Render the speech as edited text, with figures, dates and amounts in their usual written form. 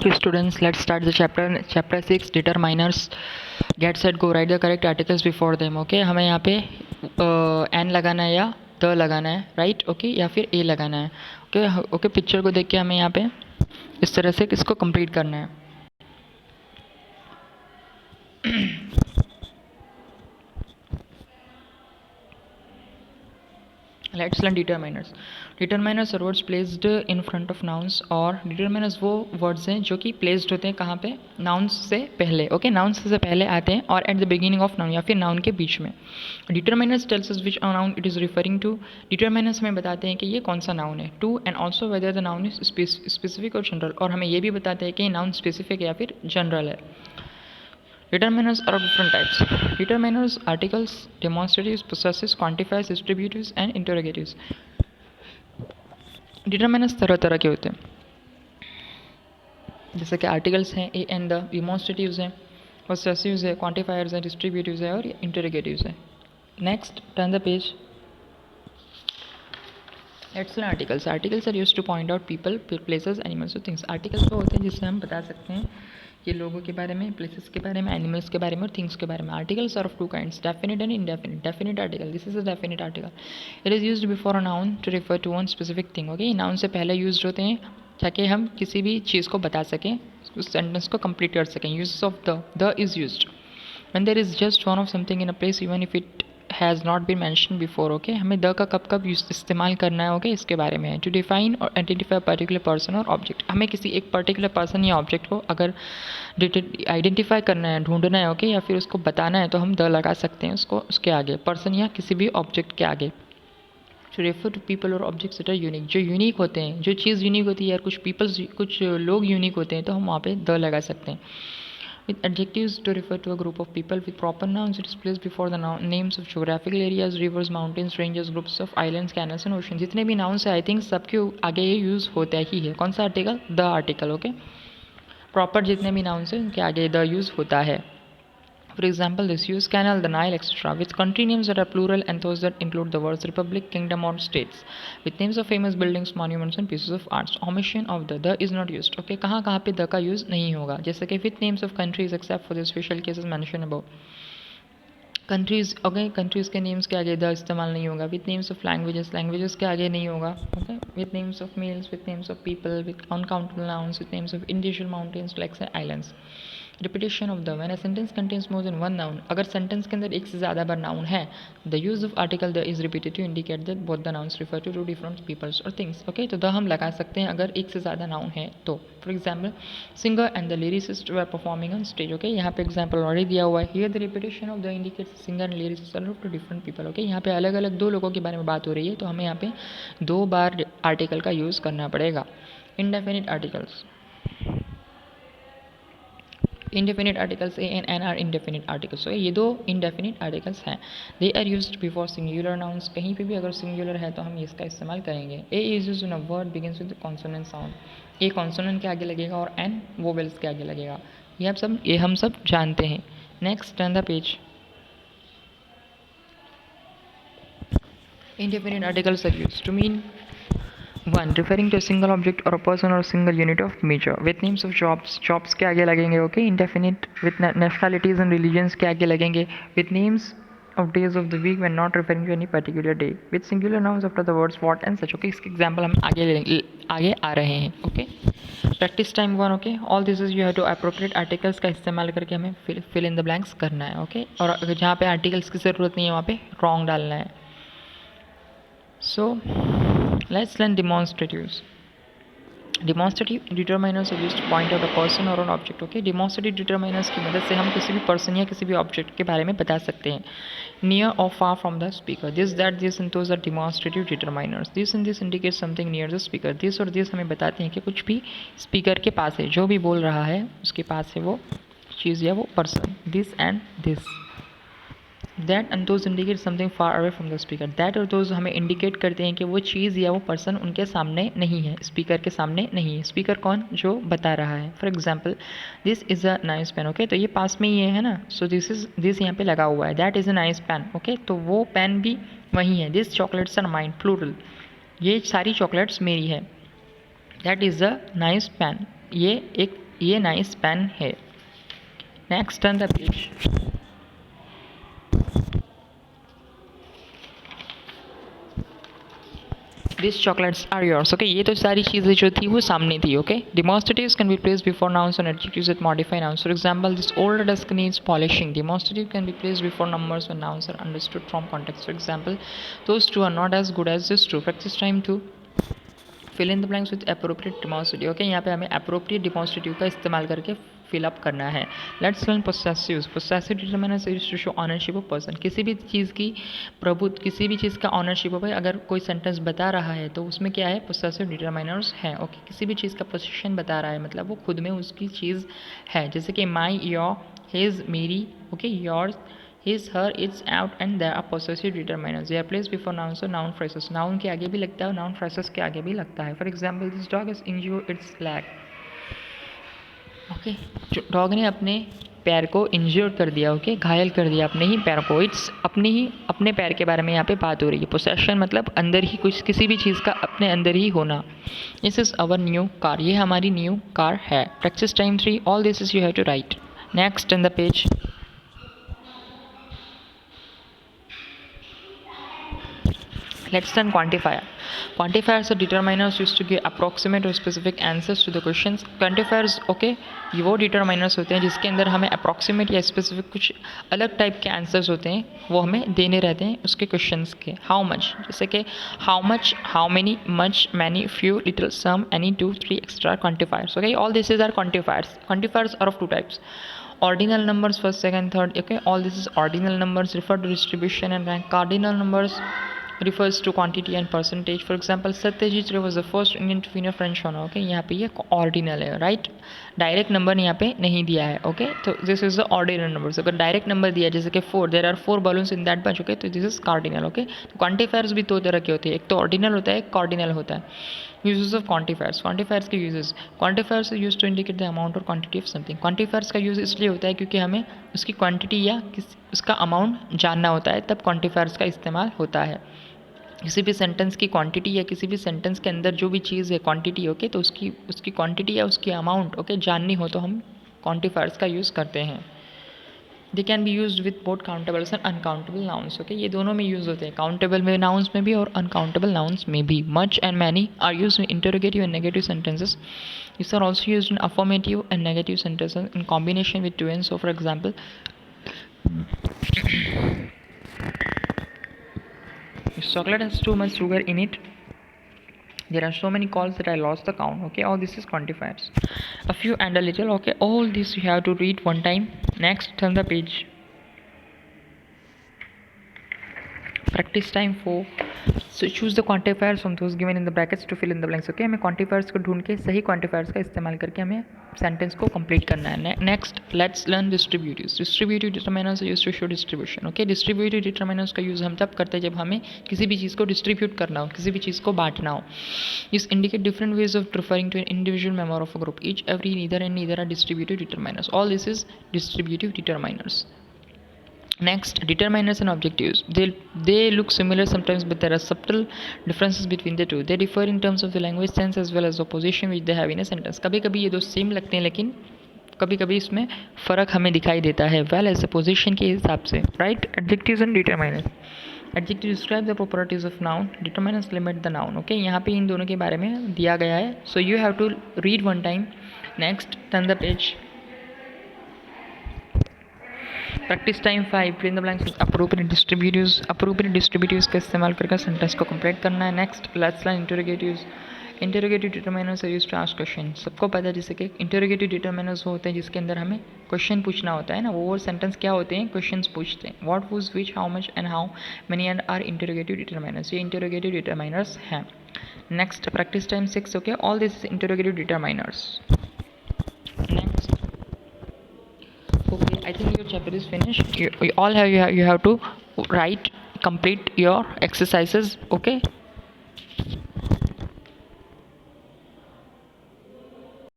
Okay, students, let's start the chapter 6 determiners. Get set go, write the correct articles before them. Okay, हमें यहाँ पे n लगाना है या द लगाना है, राइट? ओके, या फिर ए लगाना है. ओके ओके, पिक्चर को देख के हमें यहाँ पे इस तरह से इसको कंप्लीट करना है. Let's learn determiners. Determiners are words placed in front of nouns, और determiners वो words हैं जो कि placed होते हैं कहाँ पे? nouns से पहले. ओके, nouns से पहले आते हैं और at the beginning of noun या फिर noun के बीच में. Determiners tells us which noun it is referring to. Determiners हमें बताते हैं कि ये कौन सा noun है. To and also whether the noun is specific or general, और हमें ये भी बताते हैं कि noun specific है या फिर general है. Determiners are of different types. Determiners, articles, demonstratives, possessives, quantifiers, distributives and interrogatives. Determiners तरह तरह के होते हैं, जैसे कि आर्टिकल्स हैं ए एंड द, डिमॉन्स्ट्रेटिव्स हैं, पोसेसिव्स है, क्वांटिफायर्स हैं, डिस्ट्रीब्यूटिव्स है और इंटरोगेटिव्स है. Next, turn the page. Let's learn articles. Articles are used to point out people, places, animals or things. Articles वो होते हैं जिससे हम बता सकते हैं कि लोगों के बारे में, प्लेसेस के बारे में, एनिमल्स के बारे में और थिंग्स के बारे में. Articles are of two kinds, definite and indefinite. Definite article, this is a definite article. It is used before a noun to refer to one specific thing. Okay, noun से पहले used होते हैं ताकि हम किसी भी चीज़ को बता सकें, उस सेंटेंस को कंप्लीट कर सकें. Use of the is used when there is just one of something in a place even if it has not been mentioned before. Okay, हमें द का कब कब इस्तेमाल करना है, ओके, इसके बारे में. टू डिफाइन और आइडेंटिफाई पर्टिकुलर पर्सन और ऑब्जेक्ट, हमें किसी एक पर्टिकुलर पर्सन या ऑब्जेक्ट को अगर आइडेंटिफाई करना है, ढूंढना है, ओके, या फिर उसको बताना है तो हम द लगा सकते हैं उसको, उसके आगे, पर्सन या किसी भी ऑब्जेक्ट के आगे. टू रेफर टू पीपल और ऑब्जेक्ट्स दैट आर यूनिक, जो यूनिक होते हैं, जो चीज़ यूनिक होती है यार, कुछ लोग यूनिक होते हैं तो हम वहाँ पे द लगा सकते हैं. With adjectives to refer to a group of people. With proper nouns it is placed before the names of geographical areas, rivers, mountains, ranges, groups of islands, canals and oceans. जितने भी nouns है I think सबके आगे ये use होता ही है. कौन सा article? The article. Okay, proper जितने भी nouns है उनके आगे द यूज़ होता है. For example, this use canal, the Nile, etc. With country names that are plural and those that include the words republic, kingdom or states. With names of famous buildings, monuments and pieces of arts. Omission of the is not used. Okay, कहाँ कहाँ पे the का use नहीं होगा, जैसे कि with names of countries except for the special cases mentioned above. Countries, okay, countries के names के आगे द इस्तेमाल नहीं होगा. With names of languages, languages के आगे नहीं होगा. Okay, with names of males, with names of people, with uncountable nouns, with names of individual mountains, lakes and islands. Repetition of the, when a sentence contains more than one noun, अगर sentence के अंदर एक से ज़्यादा बार noun है, the use of article the is repeated to indicate that both the nouns refer to different peoples और things. Okay, तो द हम लगा सकते हैं अगर एक से ज़्यादा नाउन है तो. For example, singer and the lyricist were performing on stage. Okay, यहाँ पे एग्जाम्पल ऑलरेडी दिया हुआ है. Here the repetition of the indicates singer and lyricist are two different people. Okay, यहाँ पे अलग अलग दो लोगों के बारे में बात हो रही है तो हमें यहाँ पे दो बार आर्टिकल का यूज़ करना पड़ेगा. Indefinite articles. Indefinite articles a and an are indefinite articles. तो ये दो इंडेफिनिट आर्टिकल्स हैं. They are used before singular nouns. कहीं पे भी अगर सिंगुलर है तो हम इसका इस्तेमाल करेंगे. A is used when a word begins with consonant sound. A consonant के आगे लगेगा और एन वोवेल्स के आगे लगेगा. ये हम सब जानते हैं. Next, turn the page. Indefinite articles are used to mean 1. Referring to a single object or a person or a single unit of measure. With names of jobs, jobs के आगे लगेंगे. Okay, indefinite. With nationalities and religions के आगे लगेंगे. With names of days of the week when not referring to any particular day. With singular nouns after the words what and such. Okay, इसके example हम आगे आ रहे हैं. Okay, practice time 1. Okay, all this is you have to appropriate articles का इस्तेमाल करके हमें फिल इन द ब्लैंक्स करना है. ओके, और अगर जहाँ पे आर्टिकल्स की ज़रूरत नहीं है वहाँ पे रॉन्ग डालना है. So let's learn demonstratives. Demonstrative determiners are used to point out a person or an object. Okay, demonstrative determiners की मदद से हम किसी भी person या किसी भी object के बारे में बता सकते हैं. Near or far from the speaker. This, that, this and those are demonstrative determiners. This and this indicates something near the speaker. This और this हमें बताते हैं कि कुछ भी speaker के पास है, जो भी बोल रहा है उसके पास है वो चीज़ या वो person. This and this. That and those indicate something far away from the speaker. That और दोज हमें इंडिकेट करते हैं कि वो चीज़ या वो पर्सन उनके सामने नहीं है, स्पीकर के सामने नहीं है. स्पीकर कौन? जो बता रहा है. For example, this is a nice pen. Okay, तो ये पास में ही है ना, सो दिस यहाँ पे लगा हुआ है. That is a nice pen. Okay, तो वो पेन भी वहीं है. This chocolates are mine, plural. ये सारी चॉकलेट्स मेरी है. That is a nice pen. ये एक ये नाइस पेन है। Next turn the page. This chocolates are yours. Okay, ये तो सारी चीज़ें जो थी वो सामने थी। Okay, demonstratives can be placed before nouns and adjectives that modify nouns. For example, this old desk needs polishing. Demonstrative can be placed before numbers when nouns are understood from context. For example, those two are not as good as this two. Practice time 2. Fill in the blanks with appropriate demonstrative. Okay, यहाँ पे हमें appropriate demonstrative का इस्तेमाल करके fill up करना है। Let's learn possessives. Possessive determiners used to show ownership of person. किसी भी चीज़ की प्रभुत्व, किसी भी चीज़ का ऑनरशिप हो, भाई अगर कोई सेंटेंस बता रहा है तो उसमें क्या है, पोसेसिव डिटरमिनर्स है। ओके, किसी भी चीज़ का पोजीशन बता रहा है मतलब वो खुद में उसकी चीज़ है, जैसे कि माई, योर, हिज, मेरी, okay, yours, his, her, its, out and there are possessive determinants. They are placed before nouns or noun phrases. Noun के आगे भी लगता है और noun phrases के आगे भी लगता है. For example, this dog has injured its leg. Okay, dog ने अपने पैर को इंज्योर कर दिया। ओके, घायल कर दिया अपने ही पैर को। इट्स अपने पैर के बारे में यहाँ पे बात हो रही है। पोसेशन मतलब अंदर ही कुछ, किसी भी चीज़ का अपने अंदर ही होना। This is our new car. ये हमारी न्यू कार है। Practice time 3. All this is you have to write. Next in the page. Let's learn quantifier. Quantifiers are determiners used to give approximate or specific answers to the questions. Quantifiers, okay, ये वो determiners होते हैं जिसके अंदर हमें approximate या specific कुछ अलग टाइप के आंसर्स होते हैं, वो हमें देने रहते हैं उसके क्वेश्चंस के। How much, जैसे कि how much, how many, much, many, few, little, some, any, 2, 3, etc. Quantifiers. Okay, all these are quantifiers. Quantifiers are of two types. Ordinal numbers, first, second, third. Okay, all this is ordinal numbers, refer to distribution and rank. Cardinal numbers refers to quantity and percentage. For example, Satyajit Ray was the first Indian to win a French honor. Okay, यहाँ पे ये ordinal है, right. Direct number यहाँ पे नहीं दिया है। Okay, तो this is the ordinal number. अगर डायरेक्ट नंबर दिया जैसे कि 4, there are 4 balloons in that bunch. Okay, तो दिस इज कार्डिनल। ओके, तो क्वांटिफायर्स भी दो तरह के होते हैं, एक तो ऑर्डिनल होता है, एक कार्डिनल होता है। Uses of quantifiers. क्वांटिफायर्स के uses. Quantifiers use to indicate the amount और क्वांटिटी ऑफ समथिंग। क्वांटिफायर्स का यूज इसलिए होता है क्योंकि हमें उसकी क्वांटिटी या उसका अमाउंट जानना होता है, तब क्वांटिफायर्स का इस्तेमाल होता है। किसी भी सेंटेंस की क्वांटिटी या किसी भी सेंटेंस के अंदर जो भी चीज़ है क्वांटिटी, ओके, तो उसकी क्वांटिटी या उसकी अमाउंट, ओके, जाननी हो तो हम क्वांटिफायर्स का यूज़ करते हैं। They can be use with both countables and uncountable nouns. Okay, ये दोनों में यूज़ होते हैं, काउंटेबल में नाउन्स में भी और अनकाउंटेबल नाउन्स में भी। Much and many are use in interrogative and negative sentences. These are also used in affirmative and negative sentences in combination with to and. So, for example, this chocolate has too much sugar in it. There are so many calls that I lost the count. Okay, all this is quantifiers. A few and a little. Okay, all this you have to read one time. Next, turn the page. Practice time 4. So choose the quantifiers from those given in the brackets to fill in the blanks. Okay, हमें quantifiers को ढूंढ के सही quantifiers का इस्तेमाल करके हमें sentence को कंप्लीट करना है। Next, let's learn distributives. Distributive determiners use to show distribution. Okay, distributive determiners का यूज़ हम तब करते हैं जब हमें किसी भी चीज़ को डिस्ट्रीब्यूट करना हो, किसी भी चीज़ को बांटना हो। Is indicate different ways of referring to an individual member of a group. Each, every, neither and neither are distributive determiners. All this is distributive determiners. Next, determiners and objectives. They look similar sometimes, but there are subtle differences between the two. They differ in terms of the language sense as well as the position which they have in a sentence. कभी कभी ये दो same लगते हैं, लेकिन कभी कभी इसमें फ़र्क हमें दिखाई देता है, well as the position के हिसाब से, right? Adjectives and determiners. Adjectives describe the properties of noun. Determiners limit the noun. Okay, यहाँ पे इन दोनों के बारे में दिया गया है. So you have to read one time. Next, turn the page. Practice time 5. Fill in the blanks with appropriate distributives. Appropriate distributives का इस्तेमाल करके सेंटेंस को कंप्लीट करना है. Next, let's learn interrogatives. Interrogative determiners are used to ask question. सबको पता है जैसे कि इंटरोगेटिव डिटरमिनर्स वो होते हैं जिसके अंदर हमें क्वेश्चन पूछना होता है ना, वो सेंटेंस क्या होते हैं, क्वेश्चंस पूछते हैं. What, whose, which, how much and how many and are interrogative determiners. ये इंटरोगेटिव डिटरमिनर्स हैं. Next, practice time 6. Okay, all this is interrogative determiners. Next, okay, I think your chapter is finished. You all have to write, complete your exercises. Okay.